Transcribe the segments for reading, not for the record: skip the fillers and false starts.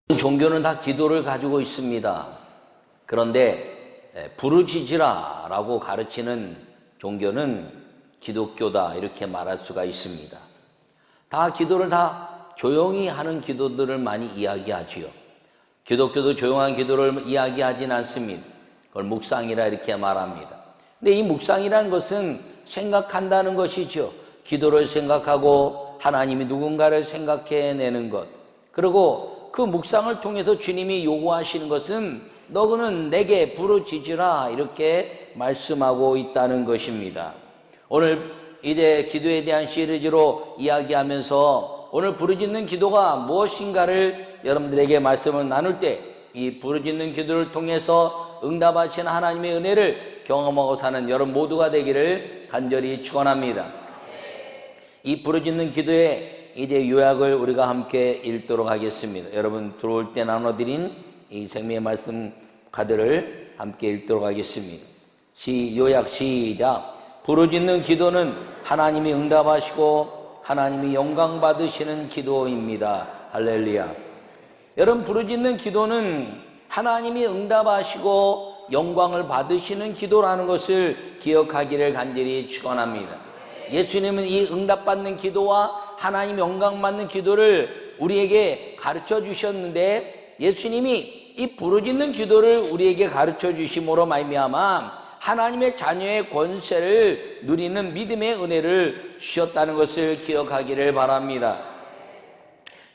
종교는 다 기도를 가지고 있습니다. 그런데 부르짖으라라고 가르치는 종교는 기독교다 이렇게 말할 수가 있습니다. 다 기도를 다 조용히 하는 기도들을 많이 이야기하지요. 기독교도 조용한 기도를 이야기하진 않습니다. 그걸 묵상이라 이렇게 말합니다. 근데 이 묵상이라는 것은 생각한다는 것이죠. 기도를 생각하고 하나님이 누군가를 생각해내는 것. 그리고 그 묵상을 통해서 주님이 요구하시는 것은 너는 내게 부르짖으라 이렇게 말씀하고 있다는 것입니다. 오늘 이제 기도에 대한 시리즈로 이야기하면서 오늘 부르짖는 기도가 무엇인가를 여러분들에게 말씀을 나눌 때 이 부르짖는 기도를 통해서 응답하시는 하나님의 은혜를 경험하고 사는 여러분 모두가 되기를 간절히 축원합니다. 이 부르짖는 기도의 이제 요약을 우리가 함께 읽도록 하겠습니다. 여러분 들어올 때 나눠드린 이 생명의 말씀 카드를 함께 읽도록 하겠습니다. 요약 시작. 부르짖는 기도는 하나님이 응답하시고 하나님이 영광 받으시는 기도입니다. 할렐루야. 여러분 부르짖는 기도는 하나님이 응답하시고 영광을 받으시는 기도라는 것을 기억하기를 간절히 축원합니다. 예수님은 이 응답받는 기도와 하나님 영광 받는 기도를 우리에게 가르쳐 주셨는데 예수님이 이 부르짖는 기도를 우리에게 가르쳐 주심으로 말미암아 하나님의 자녀의 권세를 누리는 믿음의 은혜를 주셨다는 것을 기억하기를 바랍니다.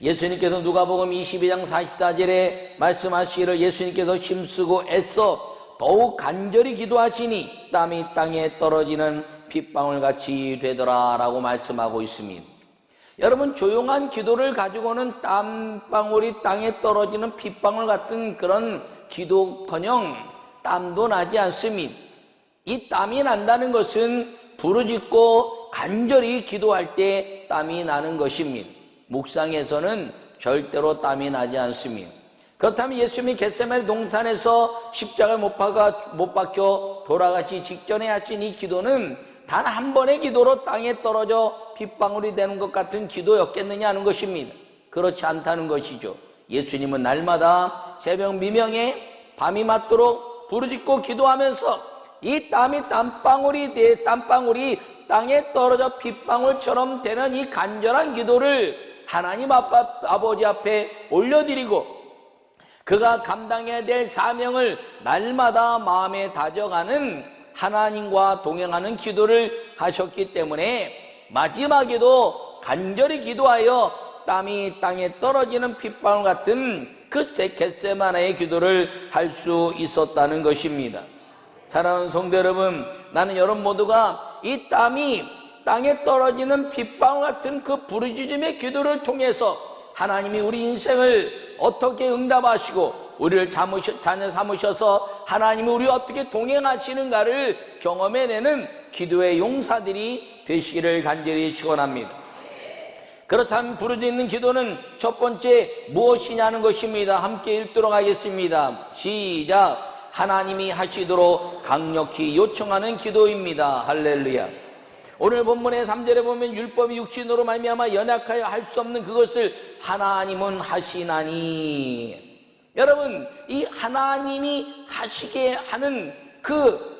예수님께서 누가복음 22장 44절에 말씀하시기를 예수님께서 힘쓰고 애써 더욱 간절히 기도하시니 땀이 땅에 떨어지는 핏방울같이 되더라 라고 말씀하고 있습니다. 여러분 조용한 기도를 가지고는 땀방울이 땅에 떨어지는 핏방울 같은 그런 기도커녕 땀도 나지 않습니다. 이 땀이 난다는 것은 부르짖고 간절히 기도할 때 땀이 나는 것입니다. 묵상에서는 절대로 땀이 나지 않습니다. 그렇다면 예수님이 겟세마네 동산에서 십자가에 못 박혀 돌아가시 직전에 하신 이 기도는 단 한 번의 기도로 땅에 떨어져 핏방울이 되는 것 같은 기도였겠느냐 하는 것입니다. 그렇지 않다는 것이죠. 예수님은 날마다 새벽 미명에 밤이 맞도록 부르짖고 기도하면서 이 땀방울이 땅에 떨어져 핏방울처럼 되는 이 간절한 기도를 하나님 아버지 앞에 올려드리고 그가 감당해야 될 사명을 날마다 마음에 다져가는 하나님과 동행하는 기도를 하셨기 때문에 마지막에도 간절히 기도하여 땀이 땅에 떨어지는 핏방울 같은 그 겟세마네의 기도를 할 수 있었다는 것입니다. 사랑하는 성도 여러분, 나는 여러분 모두가 이 땀이 땅에 떨어지는 핏방울 같은 그 부르짖음의 기도를 통해서 하나님이 우리 인생을 어떻게 응답하시고 우리를 자녀 삼으셔서 하나님이 우리와 어떻게 동행하시는가를 경험해내는 기도의 용사들이 되시기를 간절히 축원합니다. 그렇다면 부르짖는 기도는 첫 번째 무엇이냐는 것입니다. 함께 읽도록 하겠습니다. 시작. 하나님이 하시도록 강력히 요청하는 기도입니다. 할렐루야. 오늘 본문의 3절에 보면 율법이 육신으로 말미암아 연약하여 할 수 없는 그것을 하나님은 하시나니. 여러분 이 하나님이 하시게 하는 그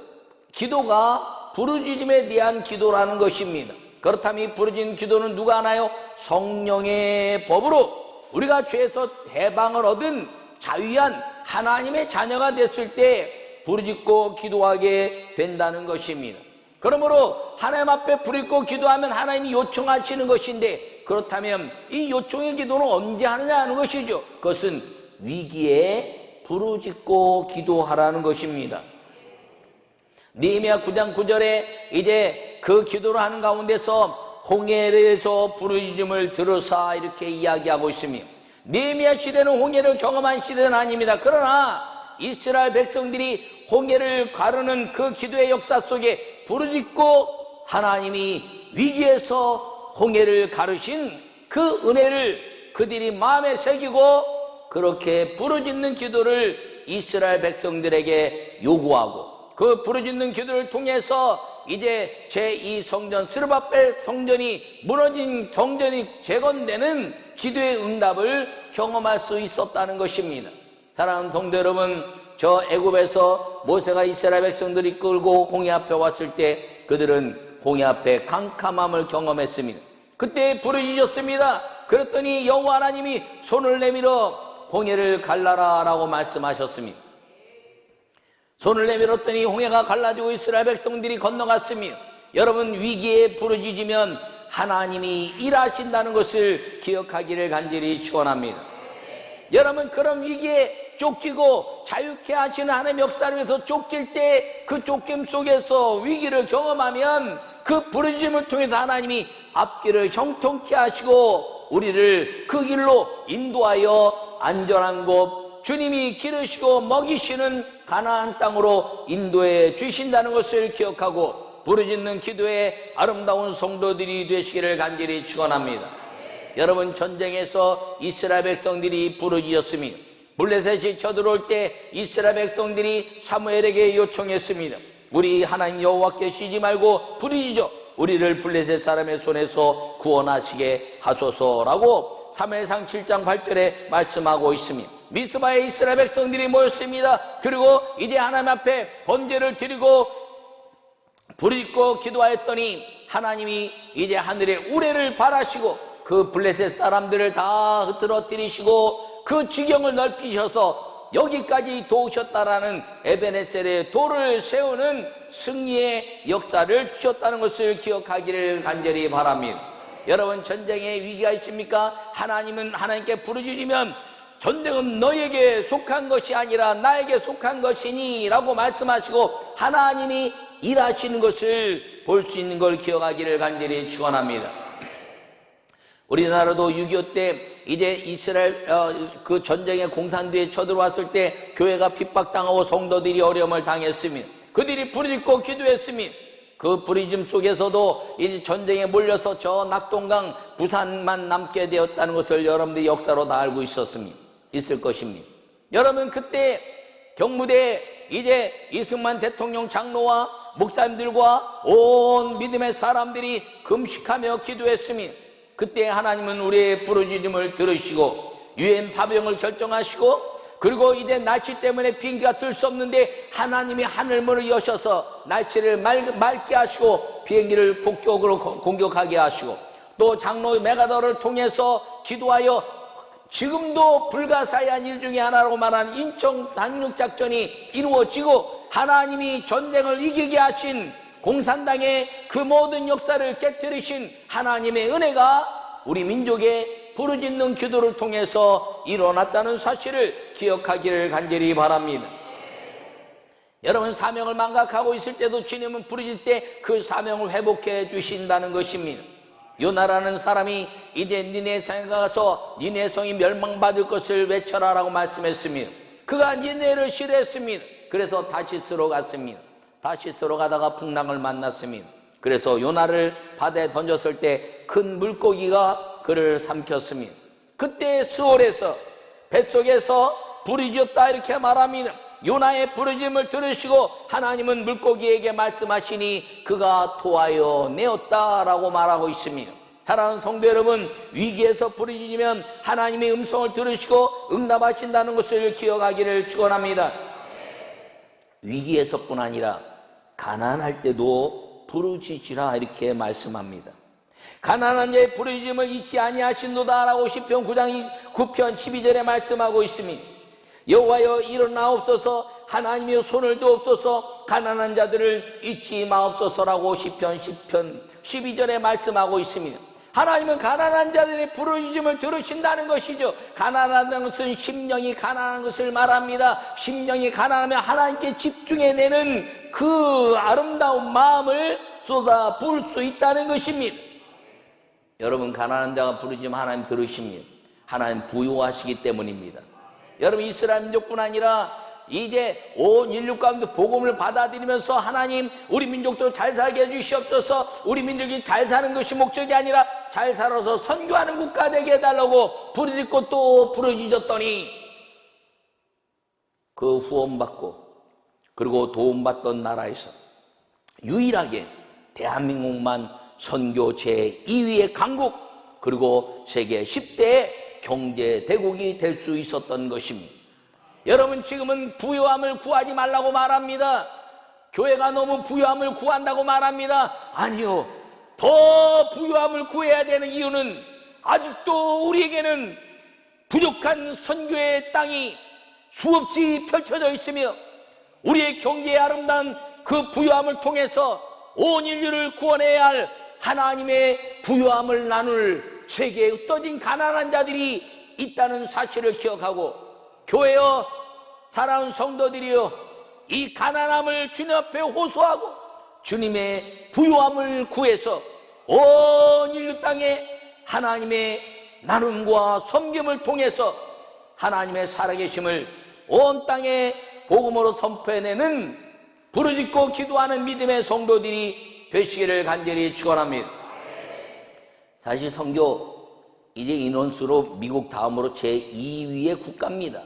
기도가 부르짖음에 대한 기도라는 것입니다. 그렇다면 이 부르짖는 기도는 누가 하나요? 성령의 법으로 우리가 죄에서 해방을 얻은 자유한 하나님의 자녀가 됐을 때 부르짖고 기도하게 된다는 것입니다. 그러므로 하나님 앞에 부르짖고 기도하면 하나님이 요청하시는 것인데 그렇다면 이 요청의 기도는 언제 하느냐 하는 것이죠. 그것은 위기에 부르짖고 기도하라는 것입니다. 느헤미야 9장 9절에 이제 그 기도를 하는 가운데서 홍해에서 부르짖음을 들으사 이렇게 이야기하고 있습니다. 느헤미야 시대는 홍해를 경험한 시대는 아닙니다. 그러나 이스라엘 백성들이 홍해를 가르는 그 기도의 역사 속에 부르짖고 하나님이 위기에서 홍해를 가르신 그 은혜를 그들이 마음에 새기고 그렇게 부르짖는 기도를 이스라엘 백성들에게 요구하고 그 부르짖는 기도를 통해서 이제 제2성전 스르바벨 성전이 무너진 성전이 재건되는 기도의 응답을 경험할 수 있었다는 것입니다. 사랑하는 성도 여러분, 저 애굽에서 모세가 이스라엘 백성들이 끌고 홍해 앞에 왔을 때 그들은 홍해 앞에 캄캄함을 경험했습니다. 그때 부르짖었습니다. 그랬더니 여호와 하나님이 손을 내밀어 홍해를 갈라라 라고 말씀하셨습니다. 손을 내밀었더니 홍해가 갈라지고 이스라엘 백성들이 건너갔습니다. 여러분, 위기에 부르짖으면 하나님이 일하신다는 것을 기억하기를 간절히 축원합니다. 여러분, 그런 위기에 쫓기고 자유케 하시는 하나님의 역사를 위해서 쫓길 때 그 쫓김 속에서 위기를 경험하면 그 부르짖음을 통해서 하나님이 앞길을 형통케 하시고 우리를 그 길로 인도하여 안전한 곳, 주님이 기르시고 먹이시는 가나안 땅으로 인도해 주신다는 것을 기억하고 부르짖는 기도에 아름다운 성도들이 되시기를 간절히 축원합니다. 여러분, 전쟁에서 이스라엘 백성들이 부르짖었습니다. 블레셋이 쳐들어올 때 이스라엘 백성들이 사무엘에게 요청했습니다. 우리 하나님 여호와께 쉬지 말고 부르짖어 우리를 블레셋 사람의 손에서 구원하시게 하소서라고 사무엘상 7장 8절에 말씀하고 있습니다. 미스바에 이스라엘 백성들이 모였습니다. 그리고 이제 하나님 앞에 번제를 드리고 부르짖고 기도하였더니 하나님이 이제 하늘의 우레를 바라시고 그 블레셋 사람들을 다 흐트러뜨리시고 그 지경을 넓히셔서 여기까지 도우셨다라는 에베네셀의 돌을 세우는 승리의 역사를 주셨다는 것을 기억하기를 간절히 바랍니다. 여러분, 전쟁에 위기가 있습니까? 하나님은 하나님께 부르짖으면 전쟁은 너에게 속한 것이 아니라 나에게 속한 것이니 라고 말씀하시고 하나님이 일하시는 것을 볼 수 있는 걸 기억하기를 간절히 축원합니다. 우리나라도 6.25 때 이제 이스라엘 그 전쟁의 공산주의에 쳐들어왔을 때 교회가 핍박당하고 성도들이 어려움을 당했습니다. 그들이 부르짖고 기도했습니다. 그 부르짖음 속에서도 이제 전쟁에 몰려서 저 낙동강 부산만 남게 되었다는 것을 여러분들이 역사로 다 알고 있을 것입니다. 여러분, 그때 경무대에 이제 이승만 대통령 장로와 목사님들과 온 믿음의 사람들이 금식하며 기도했습니다. 그때 하나님은 우리의 부르짖음을 들으시고 유엔 파병을 결정하시고 그리고 이제 날씨 때문에 비행기가 뜰 수 없는데 하나님이 하늘문을 여셔서 날씨를 맑게 하시고 비행기를 폭격으로 공격하게 하시고 또 장로 메가더를 통해서 기도하여 지금도 불가사의한 일 중에 하나라고 말하는 인천 상륙작전이 이루어지고 하나님이 전쟁을 이기게 하신 공산당의 그 모든 역사를 깨뜨리신 하나님의 은혜가 우리 민족의 부르짖는 기도를 통해서 일어났다는 사실을 기억하기를 간절히 바랍니다. 여러분, 사명을 망각하고 있을 때도 주님은 부르짖을 때 그 사명을 회복해 주신다는 것입니다. 요나라는 사람이 이제 니네성에 가서 니네 성이 멸망받을 것을 외쳐라라고 말씀했습니다. 그가 니네를 싫어했습니다. 그래서 다시스로 갔습니다. 다시스로 가다가 풍랑을 만났습니다. 그래서 요나를 바다에 던졌을 때 큰 물고기가 그를 삼켰습니다. 그때 수월에서 뱃속에서 부르짖었다 이렇게 말합니다. 요나의 부르짖음을 들으시고 하나님은 물고기에게 말씀하시니 그가 토하여 내었다라고 말하고 있습니다. 사랑하는 성도 여러분, 위기에서 부르짖으면 하나님의 음성을 들으시고 응답하신다는 것을 기억하기를 축원합니다. 위기에서뿐 아니라 가난할 때도 부르짖으라 이렇게 말씀합니다. 가난한 자의 부르짖음을 잊지 아니하신도다라고 시편 9장 9편 12절에 말씀하고 있습니다. 여호와여 일어나옵소서, 하나님이여 손을 두옵소서, 가난한 자들을 잊지 마옵소서라고 시편 10편 12절에 말씀하고 있습니다. 하나님은 가난한 자들의 부르짖음을 들으신다는 것이죠. 가난하다는 것은 심령이 가난한 것을 말합니다. 심령이 가난하면 하나님께 집중해내는 그 아름다운 마음을 쏟아 부을 수 있다는 것입니다. 여러분, 가난한 자가 부르짖으면 하나님 들으십니다. 하나님 부유하시기 때문입니다. 여러분, 이스라엘 민족뿐 아니라 이제 온 인류 가운데 복음을 받아들이면서 하나님 우리 민족도 잘 살게 해주시옵소서, 우리 민족이 잘 사는 것이 목적이 아니라 잘 살아서 선교하는 국가 되게 해달라고 부르짖고 또 부르짖었더니 그 후원받고 그리고 도움받던 나라에서 유일하게 대한민국만 선교 제2위의 강국 그리고 세계 10대의 경제 대국이 될 수 있었던 것입니다. 여러분, 지금은 부유함을 구하지 말라고 말합니다. 교회가 너무 부유함을 구한다고 말합니다. 아니요, 더 부유함을 구해야 되는 이유는 아직도 우리에게는 부족한 선교의 땅이 수없이 펼쳐져 있으며 우리의 경제의 아름다운 그 부유함을 통해서 온 인류를 구원해야 할 하나님의 부유함을 나눌 세계에 흩어진 가난한 자들이 있다는 사실을 기억하고, 교회여, 사랑하는 성도들이여, 이 가난함을 주님 앞에 호소하고 주님의 부유함을 구해서 온 인류 땅에 하나님의 나눔과 섬김을 통해서 하나님의 살아계심을 온 땅에 복음으로 선포해내는 부르짖고 기도하는 믿음의 성도들이 되시기를 간절히 축원합니다. 사실 선교 이제 인원수로 미국 다음으로 제2위의 국가입니다.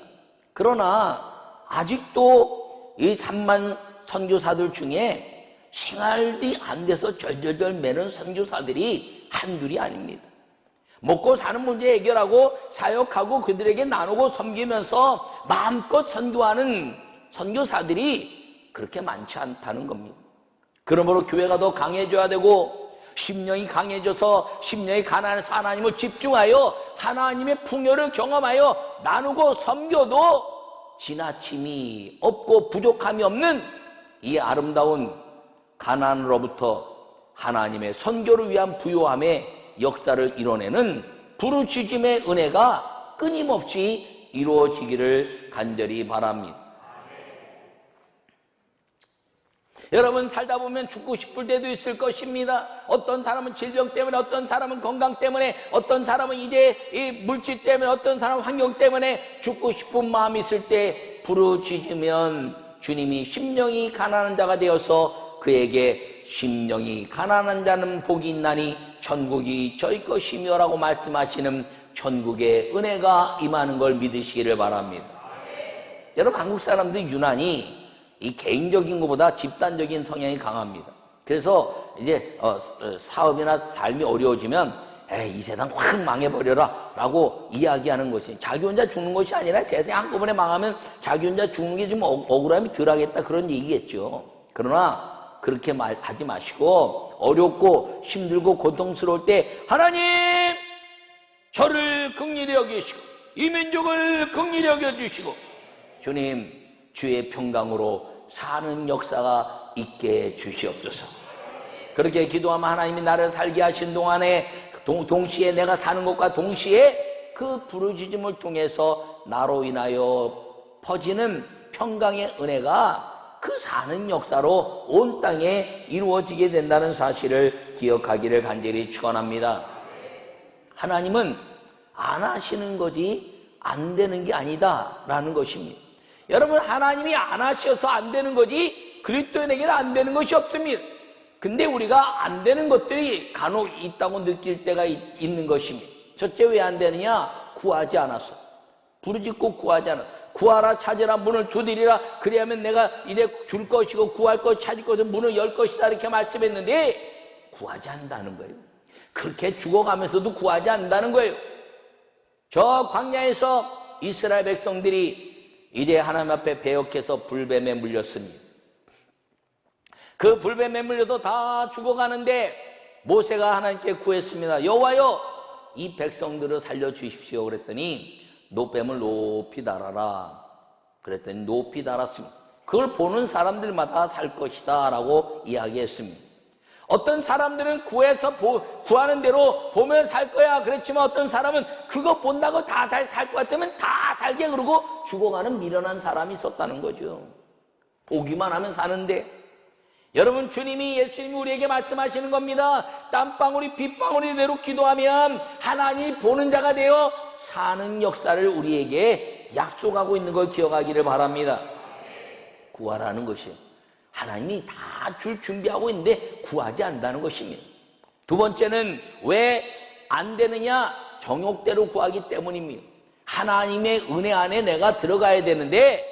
그러나 아직도 이 3만 선교사들 중에 생활이 안 돼서 절절절 매는 선교사들이 한둘이 아닙니다. 먹고 사는 문제 해결하고 사역하고 그들에게 나누고 섬기면서 마음껏 선교하는 선교사들이 그렇게 많지 않다는 겁니다. 그러므로 교회가 더 강해져야 되고, 심령이 강해져서 심령이 가난해서 하나님을 집중하여 하나님의 풍요를 경험하여 나누고 섬겨도 지나침이 없고 부족함이 없는 이 아름다운 가난으로부터 하나님의 선교를 위한 부요함의 역사를 이뤄내는 부르짖음의 은혜가 끊임없이 이루어지기를 간절히 바랍니다. 여러분, 살다 보면 죽고 싶을 때도 있을 것입니다. 어떤 사람은 질병 때문에, 어떤 사람은 건강 때문에, 어떤 사람은 이제 이 물질 때문에, 어떤 사람은 환경 때문에 죽고 싶은 마음이 있을 때 부르짖으면 주님이 심령이 가난한 자가 되어서 그에게 심령이 가난한 자는 복이 있나니 천국이 저희 것이며 라고 말씀하시는 천국의 은혜가 임하는 걸 믿으시기를 바랍니다. 여러분, 한국 사람들 유난히 이 개인적인 것보다 집단적인 성향이 강합니다. 그래서 이제 사업이나 삶이 어려워지면 이 세상 확 망해버려라 라고 이야기하는 것이, 자기 혼자 죽는 것이 아니라 세상이 한꺼번에 망하면 자기 혼자 죽는 게 좀 억울함이 덜하겠다, 그런 얘기겠죠. 그러나 그렇게 하지 마시고, 어렵고 힘들고 고통스러울 때 하나님, 저를 긍휼히 여기시고 이 민족을 긍휼히 여겨주시고 주님, 주의 평강으로 사는 역사가 있게 주시옵소서. 그렇게 기도하면 하나님이 나를 살게 하신 동안에 동시에 내가 사는 것과 동시에 그 부르짖음을 통해서 나로 인하여 퍼지는 평강의 은혜가 그 사는 역사로 온 땅에 이루어지게 된다는 사실을 기억하기를 간절히 축원합니다. 하나님은 안 하시는 거지 안 되는 게 아니다 라는 것입니다. 여러분, 하나님이 안 하셔서 안 되는 거지 그리스도인에게는 안 되는 것이 없습니다. 근데 우리가 안 되는 것들이 간혹 있다고 느낄 때가 있는 것입니다. 첫째, 왜 안 되느냐? 구하지 않았어. 부르짖고 구하지 않았어. 구하라, 찾으라, 문을 두드리라, 그래야만 내가 이제 줄 것이고 구할 것, 찾을 것은 문을 열 것이다, 이렇게 말씀했는데 구하지 않는다는 거예요. 그렇게 죽어가면서도 구하지 않는다는 거예요. 저 광야에서 이스라엘 백성들이 이제 하나님 앞에 배역해서 불뱀에 물렸습니다. 그 불뱀에 물려도 다 죽어가는데 모세가 하나님께 구했습니다. 여호와여, 이 백성들을 살려주십시오. 그랬더니 노뱀을 높이 달아라. 그랬더니 높이 달았습니다. 그걸 보는 사람들마다 살 것이다 라고 이야기했습니다. 어떤 사람들은 구해서 구하는 대로 보면 살 거야 그랬지만, 어떤 사람은 그거 본다고 다 살 것 같으면 다 살게 그러고 죽어가는 미련한 사람이 있었다는 거죠. 보기만 하면 사는데, 여러분, 주님이, 예수님이 우리에게 말씀하시는 겁니다. 땀방울이 빗방울이 되도록 기도하면 하나님이 보는 자가 되어 사는 역사를 우리에게 약속하고 있는 걸 기억하기를 바랍니다. 구하라는 것이요, 하나님이 다 줄 준비하고 있는데 구하지 않는다는 것입니다. 두 번째는 왜 안 되느냐? 정욕대로 구하기 때문입니다. 하나님의 은혜 안에 내가 들어가야 되는데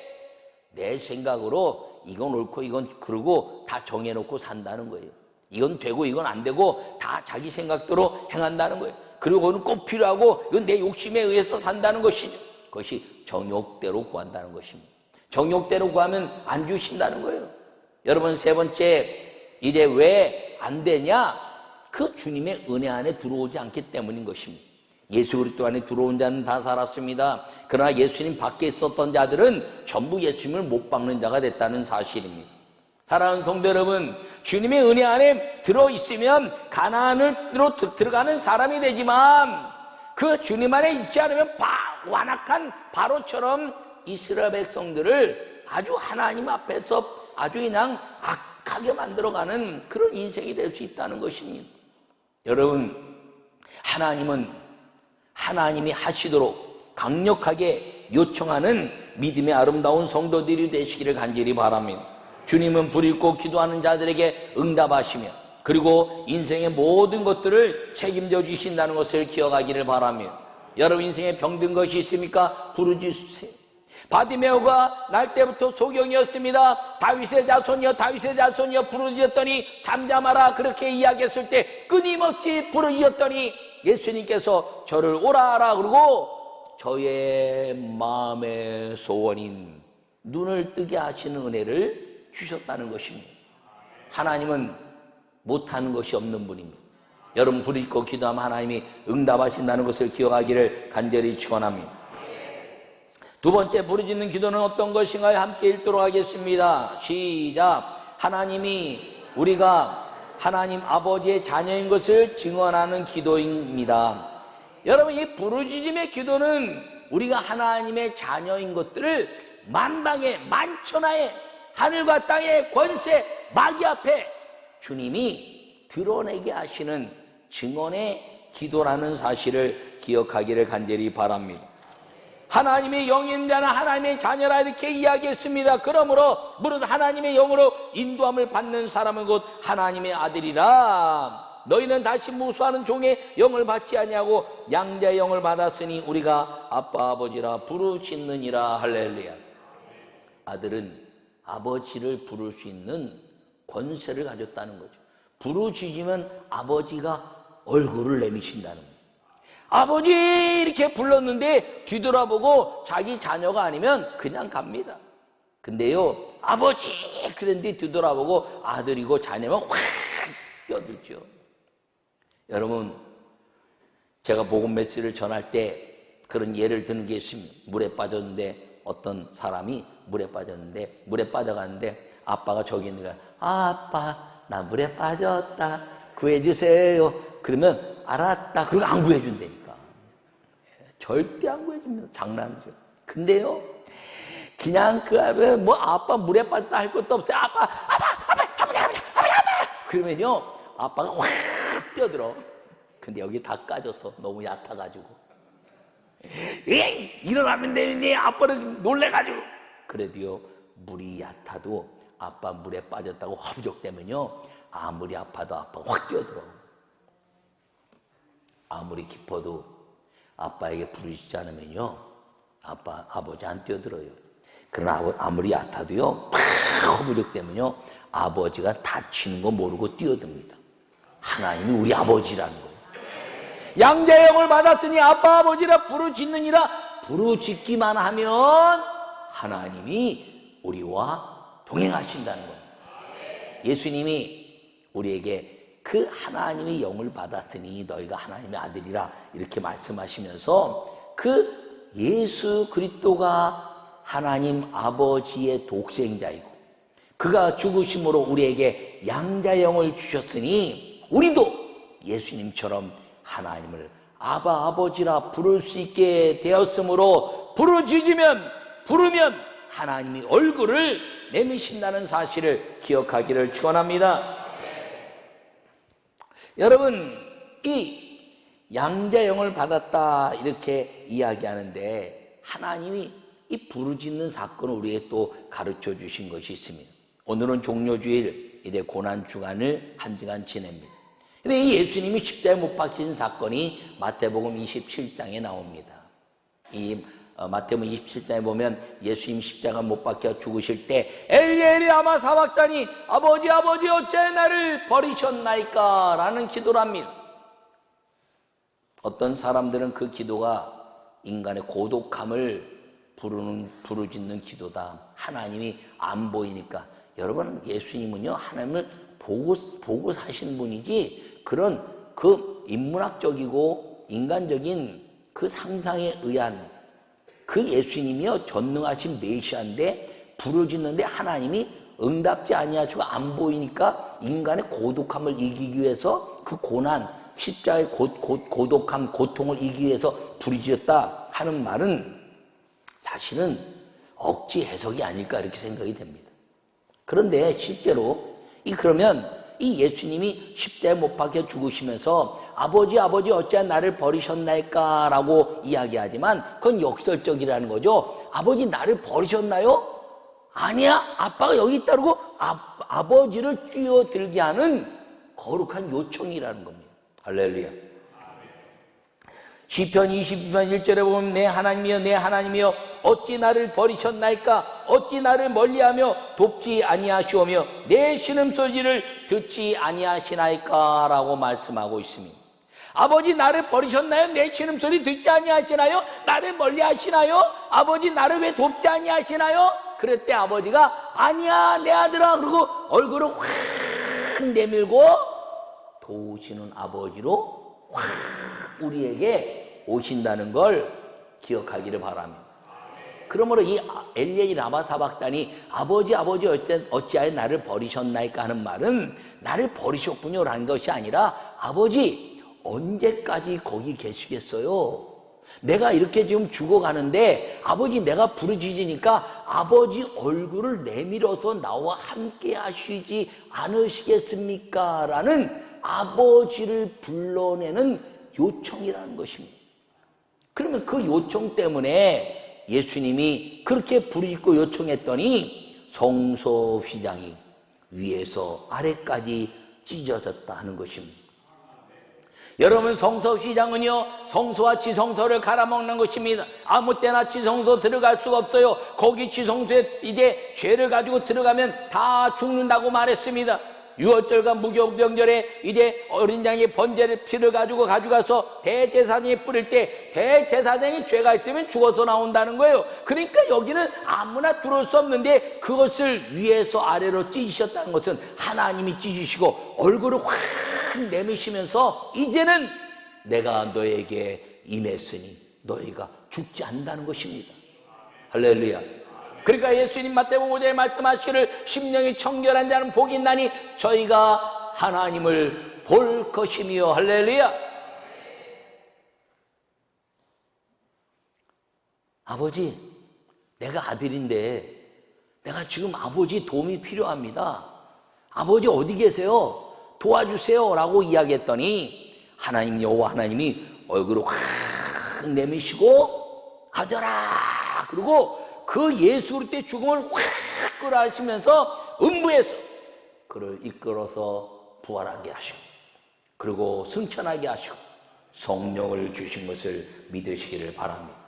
내 생각으로 이건 옳고 이건 그러고 다 정해놓고 산다는 거예요. 이건 되고 이건 안 되고 다 자기 생각대로 행한다는 거예요. 그리고 그건 꼭 필요하고 이건 내 욕심에 의해서 산다는 것이죠. 그것이 정욕대로 구한다는 것입니다. 정욕대로 구하면 안 주신다는 거예요. 여러분, 세 번째, 이래 왜 안 되냐? 그 주님의 은혜 안에 들어오지 않기 때문인 것입니다. 예수 그리스도 안에 들어온 자는 다 살았습니다. 그러나 예수님 밖에 있었던 자들은 전부 예수님을 못 박는 자가 됐다는 사실입니다. 사랑하는 성도 여러분, 주님의 은혜 안에 들어있으면 가나안으로 들어가는 사람이 되지만 그 주님 안에 있지 않으면 완악한 바로처럼 이스라엘 백성들을 아주 하나님 앞에서 아주 그냥 악하게 만들어가는 그런 인생이 될 수 있다는 것입니다. 여러분, 하나님이 하시도록 강력하게 요청하는 믿음의 아름다운 성도들이 되시기를 간절히 바랍니다. 주님은 불 읽고 기도하는 자들에게 응답하시며 그리고 인생의 모든 것들을 책임져 주신다는 것을 기억하기를 바랍니다. 여러분 인생에 병든 것이 있습니까? 부르짖으세요. 바디메오가 날 때부터 소경이었습니다. 다윗의 자손이여 부르짖었더니 잠잠하라 그렇게 이야기했을 때 끊임없이 부르짖었더니 예수님께서 저를 오라라 그러고 저의 마음의 소원인 눈을 뜨게 하시는 은혜를 주셨다는 것입니다. 하나님은 못하는 것이 없는 분입니다. 여러분 부르짖고 기도하면 하나님이 응답하신다는 것을 기억하기를 간절히 축원합니다. 두 번째, 부르짖는 기도는 어떤 것인가요? 함께 읽도록 하겠습니다. 시작. 우리가 하나님 아버지의 자녀인 것을 증언하는 기도입니다. 여러분, 이 부르짖음의 기도는 우리가 하나님의 자녀인 것들을 만방에 만천하에 하늘과 땅의 권세 마귀 앞에 주님이 드러내게 하시는 증언의 기도라는 사실을 기억하기를 간절히 바랍니다. 하나님의 영인 자는 하나님의 자녀라 이렇게 이야기했습니다. 그러므로 무릇 하나님의 영으로 인도함을 받는 사람은 곧 하나님의 아들이라. 너희는 다시 무수하는 종의 영을 받지 아니하고 양자의 영을 받았으니 우리가 아빠 아버지라 부르짖느니라. 할렐루야. 아들은 아버지를 부를 수 있는 권세를 가졌다는 거죠. 부르짖으면 아버지가 얼굴을 내미신다는 거예요. 아버지 이렇게 불렀는데 뒤돌아보고 자기 자녀가 아니면 그냥 갑니다. 근데요, 아버지 그랬는데 뒤돌아보고 아들이고 자녀면 확 껴들죠. 여러분, 제가 복음 메시지를 전할 때 그런 예를 드는 게 있습니다. 물에 빠졌는데 어떤 사람이 물에 빠져가는데 아빠가 저기 있는 거야. 아빠 나 물에 빠졌다 구해주세요. 그러면 알았다. 그리고 안 구해준다니까. 절대 안 구해줍니다. 장난이죠. 근데요, 그냥 그 앞에 뭐 아빠 물에 빠졌다 할 것도 없어요. 아빠. 그러면요, 아빠가 확 뛰어들어. 근데 여기 다 까졌어. 너무 얕아가지고. 에이, 일어나면 되는데 아빠는 놀래가지고. 그래도요, 물이 얕아도 아빠 물에 빠졌다고 허부적대면요, 아무리 아파도 아빠가 확 뛰어들어. 아무리 깊어도 아빠에게 부르짖지 않으면요, 아버지 안 뛰어들어요. 그러나 아무리 얕아도요, 팍 허부적대면요, 아버지가 다치는 거 모르고 뛰어듭니다. 하나님이 우리 아버지라는 거예요. 양자의 영을 받았으니 아빠 아버지라 부르짖느니라. 부르짖기만 하면 하나님이 우리와 동행하신다는 거예요. 예수님이 우리에게 그 하나님의 영을 받았으니 너희가 하나님의 아들이라 이렇게 말씀하시면서 그 예수 그리스도가 하나님 아버지의 독생자이고 그가 죽으심으로 우리에게 양자의 영을 주셨으니 우리도 예수님처럼 하나님을 아바 아버지라 부를 수 있게 되었으므로 부르면 하나님이 얼굴을 내미신다는 사실을 기억하기를 축원합니다. 여러분, 이 양자의 영을 받았다 이렇게 이야기하는데 하나님이 이 부르짖는 사건을 우리에게 또 가르쳐 주신 것이 있습니다. 오늘은 종료주일, 이제 고난주간을 한 주간 지냅니다. 근데 이 예수님이 십자가에 못 박히신 사건이 마태복음 27장에 나옵니다. 이 마태복음 27장에 보면 예수님 십자가 못 박혀 죽으실 때 엘리 엘리 라마 사박다니 아버지 어째 나를 버리셨나이까 라는 기도를 합니다. 어떤 사람들은 그 기도가 인간의 고독함을 부르짖는 기도다. 하나님이 안 보이니까. 여러분, 예수님은요, 하나님을 보고 사신 분이지, 그런 그 인문학적이고 인간적인 그 상상에 의한 그 예수님이요, 전능하신 메시아인데, 부르짖는데 하나님이 응답지 아니하시고 안 보이니까 인간의 고독함을 이기기 위해서 그 고난, 십자가의 고독함, 고통을 이기기 위해서 부르짖었다 하는 말은 사실은 억지 해석이 아닐까 이렇게 생각이 됩니다. 그런데 실제로 그러면 이 예수님이 십자가에 못 박혀 죽으시면서 아버지 어찌하여 나를 버리셨나이까 라고 이야기하지만 그건 역설적이라는 거죠. 아버지 나를 버리셨나요? 아니야, 아빠가 여기 있다고 아버지를 뛰어들게 하는 거룩한 요청이라는 겁니다. 할렐루야. 시편 22편 1절에 보면 내 하나님이여 내 하나님이여 어찌 나를 버리셨나이까? 어찌 나를 멀리하며 돕지 아니하시오며 내 신음소리를 듣지 아니하시나이까? 라고 말씀하고 있습니다. 아버지 나를 버리셨나요? 내 신음소리 듣지 아니하시나요? 나를 멀리하시나요? 아버지 나를 왜 돕지 아니하시나요? 그랬대 아버지가 아니야 내 아들아 그러고 얼굴을 확 내밀고 도우시는 아버지로 확 우리에게 오신다는 걸 기억하기를 바랍니다. 그러므로 이 엘리야이 라마 사박단이 아버지 어찌하여 나를 버리셨나이까 하는 말은 나를 버리셨군요 라는 것이 아니라 아버지 언제까지 거기 계시겠어요? 내가 이렇게 지금 죽어가는데 아버지 내가 부르짖으니까 아버지 얼굴을 내밀어서 나와 함께 하시지 않으시겠습니까? 라는 아버지를 불러내는 요청이라는 것입니다. 그러면 그 요청 때문에 예수님이 그렇게 부르짖고 요청했더니 성소 휘장이 위에서 아래까지 찢어졌다 하는 것입니다. 여러분 성소 휘장은요 성소와 지성소를 갈아먹는 것입니다. 아무 때나 지성소 들어갈 수가 없어요. 거기 지성소에 이제 죄를 가지고 들어가면 다 죽는다고 말했습니다. 유월절과 무교병절에 이제 어린 양의 번제를 피를 가져가서 대제사장이 뿌릴 때 대제사장이 죄가 있으면 죽어서 나온다는 거예요. 그러니까 여기는 아무나 들어올 수 없는데 그것을 위에서 아래로 찢으셨다는 것은 하나님이 찢으시고 얼굴을 확 내미시면서 이제는 내가 너에게 임했으니 너희가 죽지 않는다는 것입니다. 할렐루야. 그러니까 예수님 마태복음 5장에 말씀하시기를 심령이 청결한 자는 복이 있나니 저희가 하나님을 볼 것이며 할렐루야. 아버지 내가 아들인데 내가 지금 아버지 도움이 필요합니다. 아버지 어디 계세요? 도와주세요 라고 이야기했더니 하나님 여호와 하나님이 얼굴을 확 내미시고 아들아 그리고 그 예수 그리스도의 죽음을 확 끌어하시면서 음부에서 그를 이끌어서 부활하게 하시고 그리고 승천하게 하시고 성령을 주신 것을 믿으시기를 바랍니다.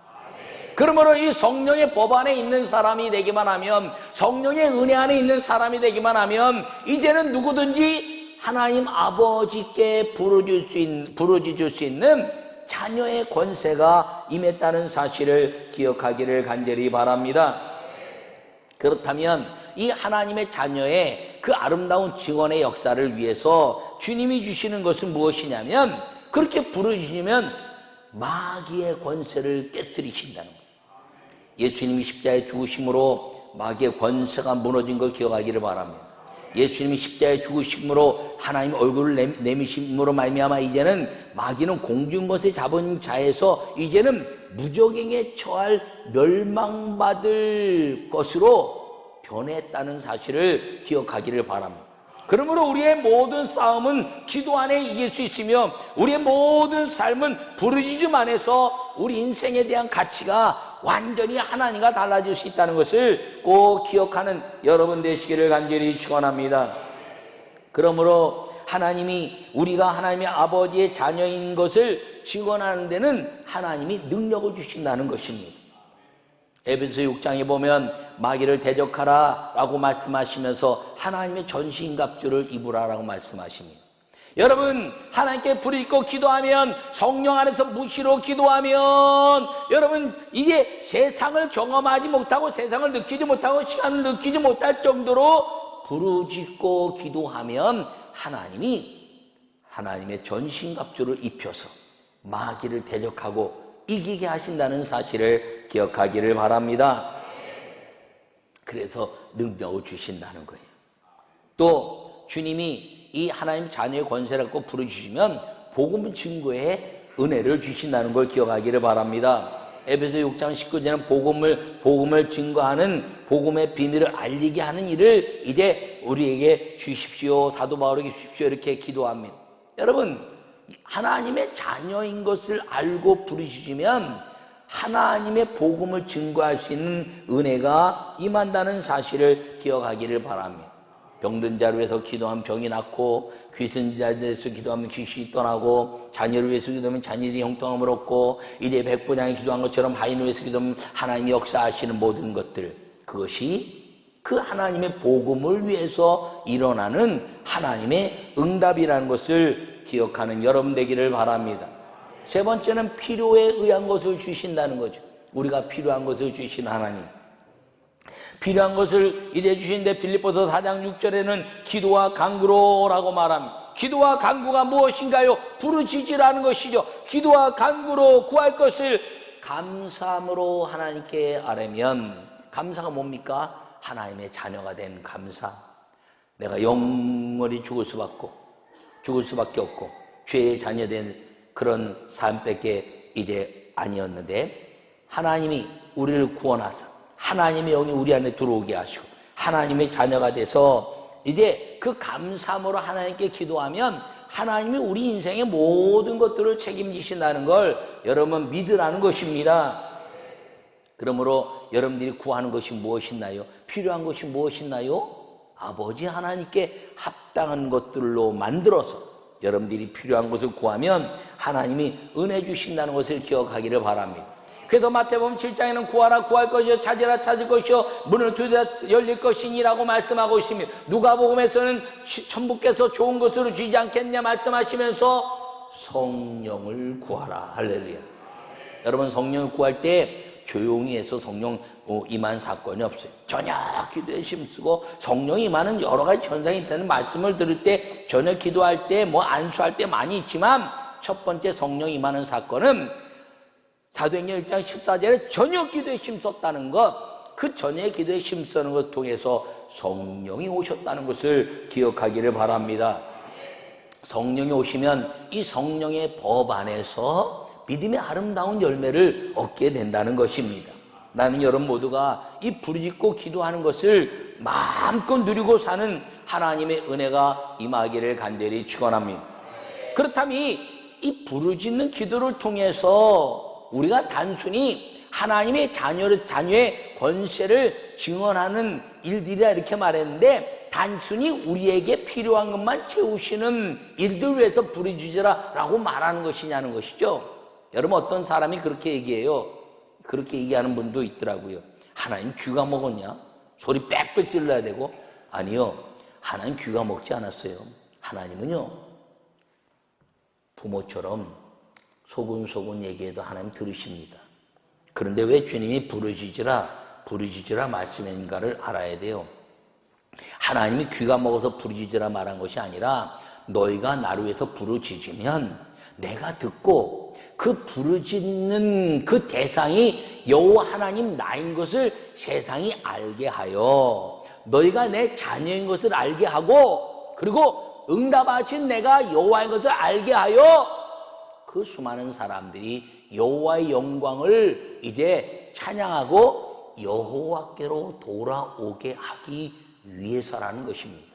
그러므로 이 성령의 법 안에 있는 사람이 되기만 하면 성령의 은혜 안에 있는 사람이 되기만 하면 이제는 누구든지 하나님 아버지께 부르짖을 수 있는 자녀의 권세가 임했다는 사실을 기억하기를 간절히 바랍니다. 그렇다면 이 하나님의 자녀의 그 아름다운 증언의 역사를 위해서 주님이 주시는 것은 무엇이냐면 그렇게 부르짖으면 마귀의 권세를 깨뜨리신다는 거예요. 예수님이 십자가에 죽으심으로 마귀의 권세가 무너진 걸 기억하기를 바랍니다. 예수님이 십자가에 죽으심으로 하나님 얼굴을 내미심으로 말미암아 이제는 마귀는 공중것에 잡은 자에서 이제는 무적행에 처할 멸망받을 것으로 변했다는 사실을 기억하기를 바랍니다. 그러므로 우리의 모든 싸움은 기도 안에 이길 수 있으며 우리의 모든 삶은 부르짖음 안에서 우리 인생에 대한 가치가 완전히 하나님과 달라질 수 있다는 것을 꼭 기억하는 여러분 되시기를 간절히 축원합니다. 그러므로 하나님이 우리가 하나님의 아버지의 자녀인 것을 증언하는 데는 하나님이 능력을 주신다는 것입니다. 에베소 6장에 보면 마귀를 대적하라 라고 말씀하시면서 하나님의 전신갑주를 입으라 라고 말씀하십니다. 여러분, 하나님께 부르짖고 기도하면, 성령 안에서 무시로 기도하면, 여러분, 이게 세상을 경험하지 못하고 세상을 느끼지 못하고 시간을 느끼지 못할 정도로 부르짖고 기도하면 하나님이 하나님의 전신갑주를 입혀서 마귀를 대적하고 이기게 하신다는 사실을 기억하기를 바랍니다. 그래서 능력을 주신다는 거예요. 또 주님이 이 하나님 자녀의 권세를 갖고 부르짖으면 복음 증거에 은혜를 주신다는 걸 기억하기를 바랍니다. 에베소 6장 19절은 복음을 증거하는 복음의 비밀을 알리게 하는 일을 이제 우리에게 주십시오. 사도 바울에게 주십시오. 이렇게 기도합니다. 여러분, 하나님의 자녀인 것을 알고 부르짖으면 하나님의 복음을 증거할 수 있는 은혜가 임한다는 사실을 기억하기를 바랍니다. 병든 자를 위해서 기도하면 병이 낫고, 귀신 자를 위해서 기도하면 귀신이 떠나고, 자녀를 위해서 기도하면 자녀들이 형통함을 얻고, 이제 백부장이 기도한 것처럼 하인을 위해서 기도하면 하나님이 역사하시는 모든 것들, 그것이 그 하나님의 복음을 위해서 일어나는 하나님의 응답이라는 것을 기억하는 여러분 되기를 바랍니다. 세 번째는 필요에 의한 것을 주신다는 거죠. 우리가 필요한 것을 주신 하나님. 필요한 것을 이제 주시는데 빌립보서 4장 6절에는 기도와 간구로라고 말합니다. 기도와 간구가 무엇인가요? 부르짖으라는 것이죠. 기도와 간구로 구할 것을 감사함으로 하나님께 아뢰면, 감사가 뭡니까? 하나님의 자녀가 된 감사. 내가 영원히 죽을 수밖에 없고 죄의 자녀된 그런 삶밖에 이제 아니었는데, 하나님이 우리를 구원하사 하나님의 영이 우리 안에 들어오게 하시고 하나님의 자녀가 돼서 이제 그 감사함으로 하나님께 기도하면 하나님이 우리 인생의 모든 것들을 책임지신다는 걸 여러분 믿으라는 것입니다. 그러므로 여러분들이 구하는 것이 무엇이나요? 필요한 것이 무엇이나요? 아버지 하나님께 합당한 것들로 만들어서 여러분들이 필요한 것을 구하면 하나님이 은혜 주신다는 것을 기억하기를 바랍니다. 그래서 마태복음 7장에는 구하라 구할 것이요, 찾으라 찾을 것이요, 문을 두드려 열릴 것이니라고 말씀하고 있습니다. 누가복음에서는 천부께서 좋은 것으로 주지 않겠냐 말씀하시면서 성령을 구하라. 할렐루야. 여러분, 성령을 구할 때 조용히 해서 성령 임한 사건이 없어요. 저녁 기도에 힘쓰고 성령이 임하는 여러 가지 현상이 있다는 말씀을 들을 때, 저녁 기도할 때 안수할 때 많이 있지만 첫 번째 성령 임하는 사건은 사도행전 1장 14절에 저녁 기도에 힘썼다는 것, 그 저녁 기도에 힘쓰는 것을 통해서 성령이 오셨다는 것을 기억하기를 바랍니다. 성령이 오시면 이 성령의 법 안에서 믿음의 아름다운 열매를 얻게 된다는 것입니다. 나는 여러분 모두가 이 부르짖고 기도하는 것을 마음껏 누리고 사는 하나님의 은혜가 임하기를 간절히 축원합니다. 그렇다면 이 부르짖는 기도를 통해서 우리가 단순히 하나님의 자녀의 권세를 증언하는 일들이라 이렇게 말했는데, 단순히 우리에게 필요한 것만 채우시는 일들 위해서 부르짖으라 라고 말하는 것이냐는 것이죠. 여러분, 어떤 사람이 그렇게 얘기해요. 그렇게 얘기하는 분도 있더라고요. 하나님 귀가 먹었냐? 소리 빽빽 질러야 되고. 아니요, 하나님 귀가 먹지 않았어요. 하나님은요, 부모처럼 소근소근 얘기해도 하나님 들으십니다. 그런데 왜 주님이 부르짖으라 말씀인가를 알아야 돼요. 하나님이 귀가 먹어서 부르짖으라 말한 것이 아니라, 너희가 나를 위해서 부르짖으면 내가 듣고 그 부르짖는 그 대상이 여호와 하나님 나인 것을 세상이 알게 하여, 너희가 내 자녀인 것을 알게 하고, 그리고 응답하신 내가 여호와인 것을 알게 하여 그 수많은 사람들이 여호와의 영광을 이제 찬양하고 여호와께로 돌아오게 하기 위해서라는 것입니다.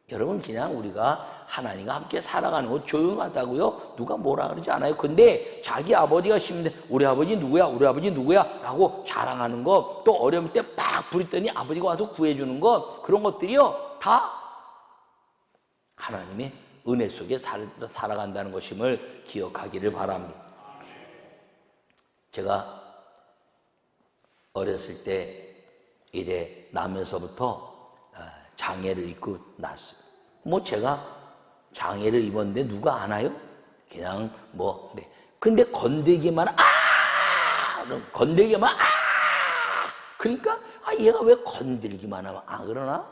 여러분, 그냥 우리가 하나님과 함께 살아가는 거 조용하다고요? 누가 뭐라 그러지 않아요. 근데 자기 아버지가 심는데 우리 아버지 누구야? 우리 아버지 누구야? 라고 자랑하는 거, 또 어려울 때 막 부르더니 아버지가 와서 구해주는 것, 그런 것들이요 다 하나님의 은혜 속에 살아간다는 것임을 기억하기를 바랍니다. 제가 어렸을 때 이제 나면서부터 장애를 입고 났어요. 제가 장애를 입었는데 누가 아나요? 그냥 뭐 네. 근데 건들기만 건들기만 그러니까 얘가 왜 건들기만 하면 그러나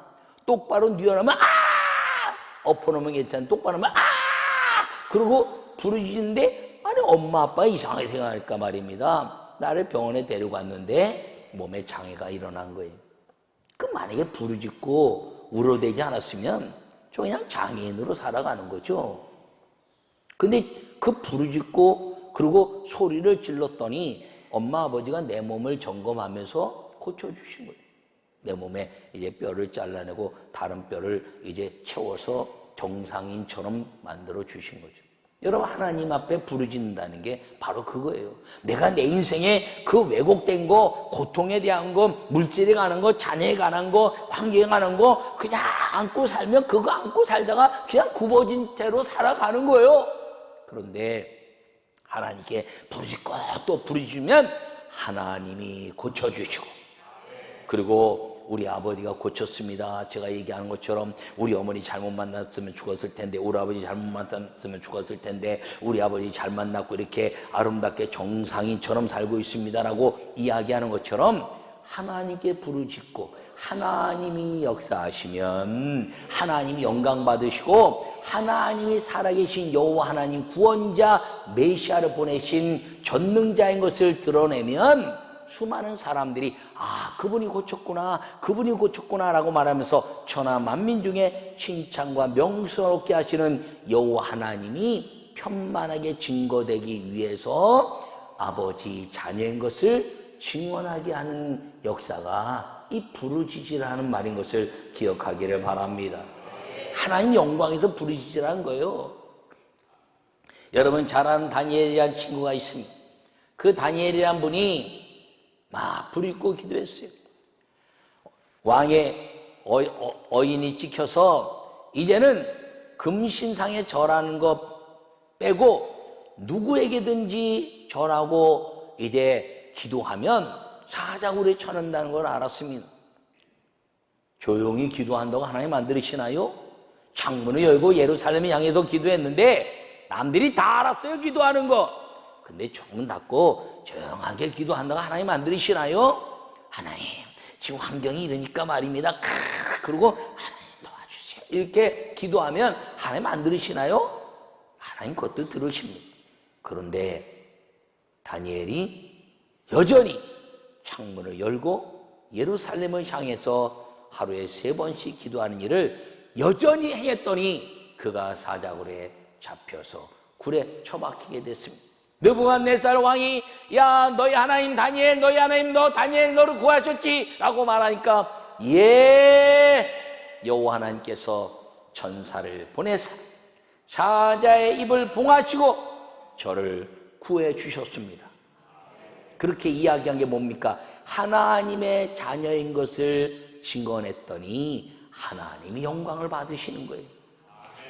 똑바로 뉘어놓으면 엎어놓으면 괜찮아. 똑바로 하면 그러고 부르짖는데 아니 엄마 아빠가 이상하게 생각할까 말입니다. 나를 병원에 데려갔는데 몸에 장애가 일어난 거예요. 그 만약에 부르짖고 울어대지 않았으면 저 그냥 장애인으로 살아가는 거죠. 근데 그 부르짖고 그리고 소리를 질렀더니 엄마 아버지가 내 몸을 점검하면서 고쳐주신 거예요. 내 몸에 이제 뼈를 잘라내고 다른 뼈를 이제 채워서 정상인처럼 만들어 주신 거죠. 여러분, 하나님 앞에 부르짖는다는 게 바로 그거예요. 내가 내 인생에 그 왜곡된 거, 고통에 대한 거, 물질에 관한 거, 자녀에 관한 거, 관계에 관한 거 그냥 안고 살면 그거 안고 살다가 그냥 굽어진 채로 살아가는 거예요. 그런데 하나님께 부르짖고 또 부르짖으면 하나님이 고쳐주시고, 그리고 우리 아버지가 고쳤습니다. 제가 얘기하는 것처럼 우리 어머니 잘못 만났으면 죽었을 텐데, 우리 아버지 잘못 만났으면 죽었을 텐데, 우리 아버지 잘 만났고 이렇게 아름답게 정상인처럼 살고 있습니다라고 이야기하는 것처럼 하나님께 부르짖고 하나님이 역사하시면 하나님이 영광 받으시고, 하나님이 살아계신 여호와 하나님 구원자 메시아를 보내신 전능자인 것을 드러내면 수많은 사람들이 그분이 고쳤구나, 그분이 고쳤구나 라고 말하면서 천하 만민 중에 칭찬과 명성스럽게 하시는 여호와 하나님이 편만하게 증거되기 위해서 아버지 자녀인 것을 증언하게 하는 역사가 이 부르짖으라는 말인 것을 기억하기를 바랍니다. 하나님 영광에서 부르짖으라는 거예요. 여러분 잘 아는 다니엘이라는 친구가 있습니다. 그 다니엘이라는 분이 막 부르짖고 기도했어요. 왕의 어인이 찍혀서 이제는 금신상에 절하는 거 빼고 누구에게든지 절하고 이제 기도하면 사자굴에 쳐낸다는 걸 알았습니다. 조용히 기도한다고 하나님 만들으시나요? 창문을 열고 예루살렘을 향해서 기도했는데 남들이 다 알았어요, 기도하는 거. 근데 창문 닫고 조용하게 기도한다고 하나님 만들으시나요? 하나님, 지금 환경이 이러니까 말입니다. 그리고 하나님 도와주세요. 이렇게 기도하면 하나님 만들으시나요? 하나님 그것도 들으십니다. 그런데 다니엘이 여전히 창문을 열고 예루살렘을 향해서 하루에 3번씩 기도하는 일을 여전히 행했더니 그가 사자굴에 잡혀서 굴에 처박히게 됐습니다. 느부갓네살 왕이 야 너희 하나님 다니엘, 너희 하나님 너 다니엘 너를 구하셨지 라고 말하니까 여호와 하나님께서 천사를 보내사 사자의 입을 봉하시고 저를 구해 주셨습니다. 그렇게 이야기한 게 뭡니까? 하나님의 자녀인 것을 증언했더니 하나님이 영광을 받으시는 거예요.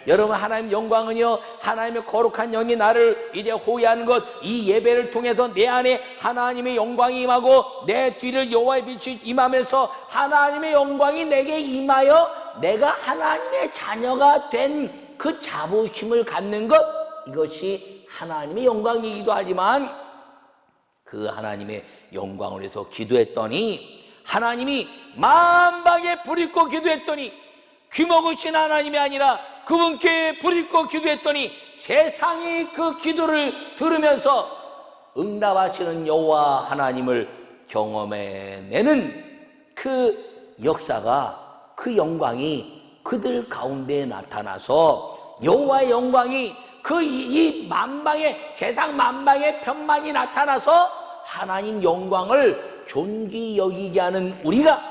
여러분, 하나님 영광은요, 하나님의 거룩한 영이 나를 이제 호위하는 것, 이 예배를 통해서 내 안에 하나님의 영광이 임하고 내 뒤를 여호와의 빛이 임하면서 하나님의 영광이 내게 임하여 내가 하나님의 자녀가 된 그 자부심을 갖는 것, 이것이 하나님의 영광이기도 하지만 그 하나님의 영광을 위해서 기도했더니 하나님이 만방에 부르짖고 기도했더니 귀먹으신 하나님이 아니라 그분께 부르짖고 기도했더니 세상이 그 기도를 들으면서 응답하시는 여호와 하나님을 경험해내는 그 역사가, 그 영광이 그들 가운데 나타나서 여호와의 영광이 이 만방의 세상 만방의 편만이 나타나서 하나님 영광을 존귀 여기게 하는 우리가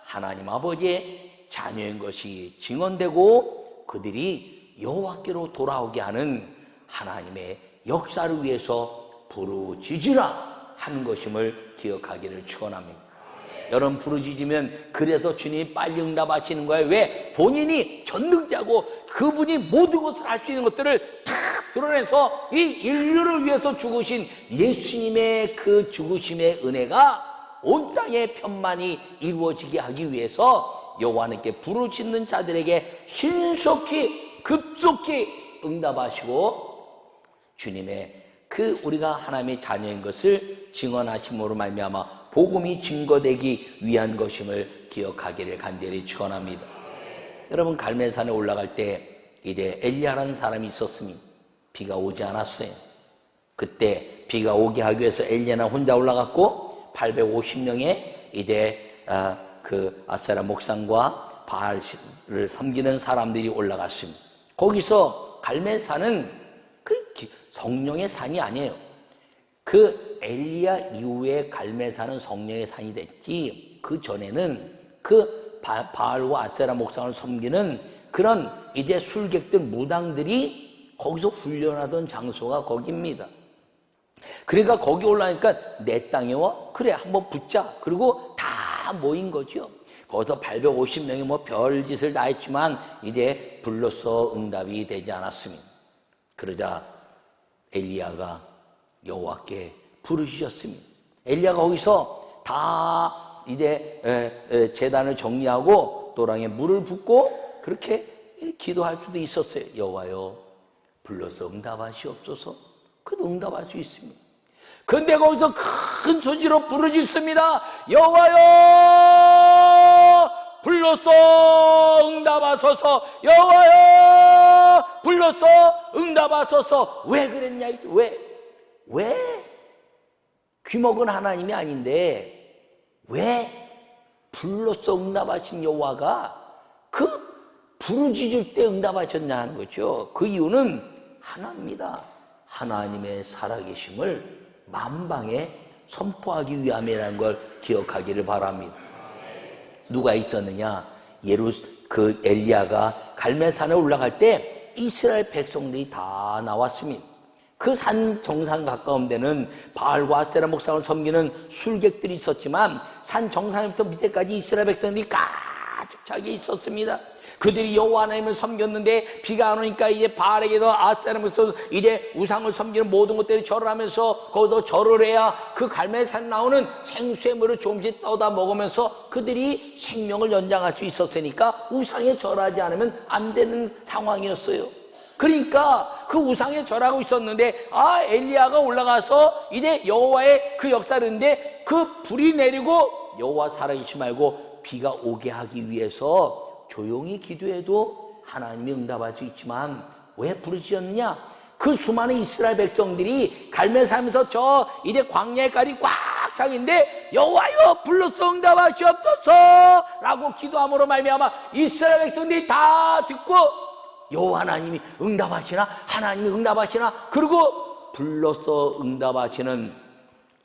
하나님 아버지의 자녀인 것이 증언되고 그들이 여호와께로 돌아오게 하는 하나님의 역사를 위해서 부르짖으라 하는 것임을 기억하기를 축원합니다. 여러분, 부르짖으면 그래서 주님이 빨리 응답하시는 거예요. 왜? 본인이 전능자고 그분이 모든 것을 할 수 있는 것들을 다 드러내서 이 인류를 위해서 죽으신 예수님의 그 죽으심의 은혜가 온 땅의 편만이 이루어지게 하기 위해서 여호와 하나님께 부르짖는 자들에게 신속히 급속히 응답하시고 주님의 그 우리가 하나님의 자녀인 것을 증언하심으로 말미암아 복음이 증거되기 위한 것임을 기억하기를 간절히 축원합니다. 여러분, 갈멜산에 올라갈 때 이제 엘리야라는 사람이 있었으니 비가 오지 않았어요. 그때 비가 오게 하기 위해서 엘리야는 혼자 올라갔고 850명의 이제 그 아세라 목상과 바알을 섬기는 사람들이 올라갔습니다. 거기서 갈멜산은 그 성령의 산이 아니에요. 그 엘리야 이후에 갈멜산은 성령의 산이 됐지, 그 전에는 그 바알과 아세라 목상을 섬기는 그런 이제 술객들, 무당들이 거기서 훈련하던 장소가 거기입니다. 그러니까 거기 올라가니까 내 땅에 와? 그래, 한번 붙자. 그리고 다 모인 거죠. 거기서 850명이 뭐 별짓을 다 했지만 이제 불로써 응답이 되지 않았습니다. 그러자 엘리야가 여호와께 부르짖었습니다. 엘리야가 거기서 다 이제 제단을 정리하고 도랑에 물을 붓고 그렇게 기도할 수도 있었어요. 여호와여, 불러서 응답하시옵소서. 그도 응답할 수 있습니다. 그런데 거기서 큰 소리로 부르짖습니다. 여호와여, 불러서 응답하소서. 여호와여, 불러서 응답하소서. 왜 그랬냐? 왜? 귀먹은 하나님이 아닌데 왜 불러서 응답하신 여호와가 그 부르짖을 때 응답하셨냐는 거죠. 그 이유는 하나입니다. 하나님의 살아계심을 만방에 선포하기 위함이라는 걸 기억하기를 바랍니다. 누가 있었느냐? 그 엘리야가 갈멜산에 올라갈 때 이스라엘 백성들이 다 나왔습니다. 그 산 정상 가까운 데는 바알과 아세라 목상을 섬기는 술객들이 있었지만 산 정상부터 밑에까지 이스라엘 백성들이 가득 차게 있었습니다. 그들이 여호와 하나님을 섬겼는데 비가 안 오니까 이제 바알에게도 아세라에게도 이제 우상을 섬기는 모든 것들이 절을 하면서 거기서 절을 해야 그 갈멜산 나오는 생수의 조금씩 떠다 먹으면서 그들이 생명을 연장할 수 있었으니까 우상에 절하지 않으면 안 되는 상황이었어요. 그러니까 그 우상에 절하고 있었는데 엘리야가 올라가서 이제 여호와의 그 역사인데 그 불이 내리고 여호와 살아계시지 말고 비가 오게 하기 위해서 조용히 기도해도 하나님이 응답할 수 있지만 왜 부르짖었느냐? 그 수많은 이스라엘 백성들이 갈멜산에서 저 이제 광야까지 꽉 차인데 여호와여, 불러서 응답하시옵소서 라고 기도함으로 말미암아 이스라엘 백성들이 다 듣고 여호와 하나님이 응답하시나? 하나님이 응답하시나? 그리고 불러서 응답하시는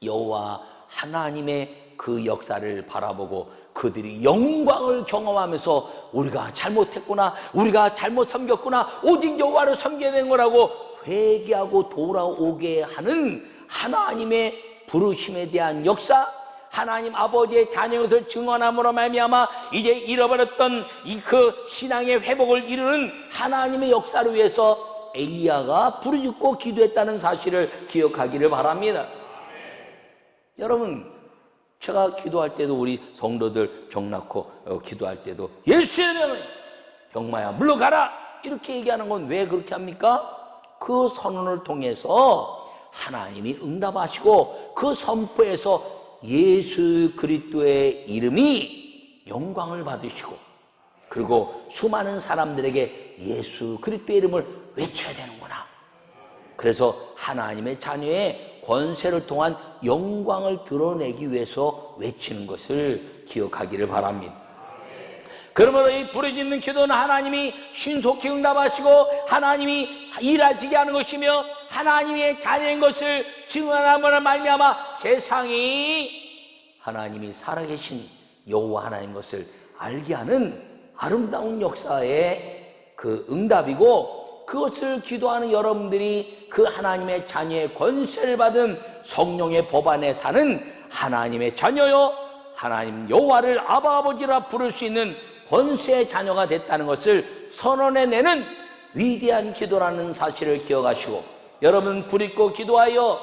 여호와 하나님의 그 역사를 바라보고 그들이 영광을 경험하면서 우리가 잘못했구나, 우리가 잘못 섬겼구나, 오직 여호와를 섬겨야 되는 거라고 회개하고 돌아오게 하는 하나님의 부르심에 대한 역사, 하나님 아버지의 자녀의 것을 증언함으로 말미암아 이제 잃어버렸던 이 그 신앙의 회복을 이루는 하나님의 역사를 위해서 엘리야가 부르짖고 기도했다는 사실을 기억하기를 바랍니다. 여러분, 제가 기도할 때도 우리 성도들 병 낳고 기도할 때도 예수의 이름으로 병마야 물러가라 이렇게 얘기하는 건 왜 그렇게 합니까? 그 선언을 통해서 하나님이 응답하시고 그 선포에서 예수 그리스도의 이름이 영광을 받으시고 그리고 수많은 사람들에게 예수 그리스도의 이름을 외쳐야 되는구나. 그래서 하나님의 자녀의 권세를 통한 영광을 드러내기 위해서 외치는 것을 기억하기를 바랍니다. 그러므로 이 부르짖는 기도는 하나님이 신속히 응답하시고 하나님이 일하시게 하는 것이며 하나님의 자녀인 것을 증언함으로 말미암아 세상이 하나님이 살아계신 여호와 하나님 것을 알게 하는 아름다운 역사의 그 응답이고, 그것을 기도하는 여러분들이 그 하나님의 자녀의 권세를 받은 성령의 법 안에 사는 하나님의 자녀요 하나님 여호와를 아바 아버지라 부를 수 있는 권세의 자녀가 됐다는 것을 선언해내는 위대한 기도라는 사실을 기억하시고, 여러분 부르짖고 기도하여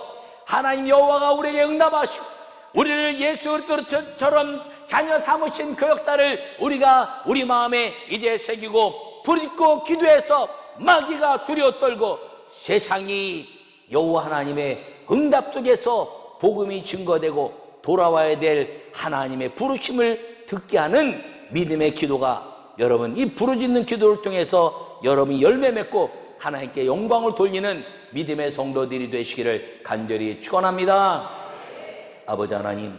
하나님 여호와가 우리에게 응답하시고 우리를 예수 그리스도처럼 자녀 삼으신 그 역사를 우리가 우리 마음에 이제 새기고 부르짖고 기도해서 마귀가 두려워 떨고 세상이 여호와 하나님의 응답 속에서 복음이 증거되고 돌아와야 될 하나님의 부르심을 듣게 하는 믿음의 기도가, 여러분 이 부르짖는 기도를 통해서 여러분이 열매 맺고 하나님께 영광을 돌리는 믿음의 성도들이 되시기를 간절히 축원합니다. 아버지 하나님,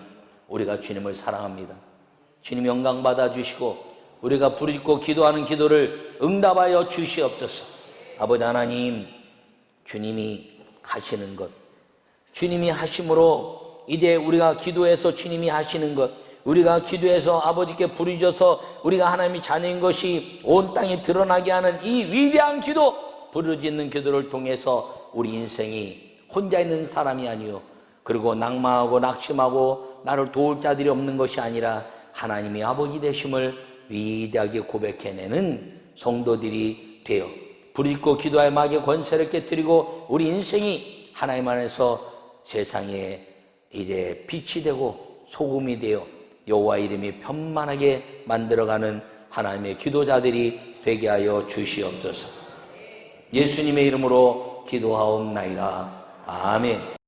우리가 주님을 사랑합니다. 주님 영광 받아주시고 우리가 부르짖고 기도하는 기도를 응답하여 주시옵소서. 아버지 하나님, 주님이 하시는 것, 주님이 하심으로 이제 우리가 기도해서 주님이 하시는 것, 우리가 기도해서 아버지께 부르짖어서 우리가 하나님의 자녀인 것이 온 땅에 드러나게 하는 이 위대한 기도, 부르짖는 기도를 통해서 우리 인생이 혼자 있는 사람이 아니요, 그리고 낙망하고 낙심하고 나를 도울 자들이 없는 것이 아니라 하나님이 아버지 되심을 위대하게 고백해내는 성도들이 되어 부르짖고 기도하여 마귀의 권세를 깨뜨리고 우리 인생이 하나님 안에서 세상에 이제 빛이 되고 소금이 되어 여호와 이름이 편만하게 만들어가는 하나님의 기도자들이 되게 하여 주시옵소서. 예수님의 이름으로 기도하옵나이다. 아멘.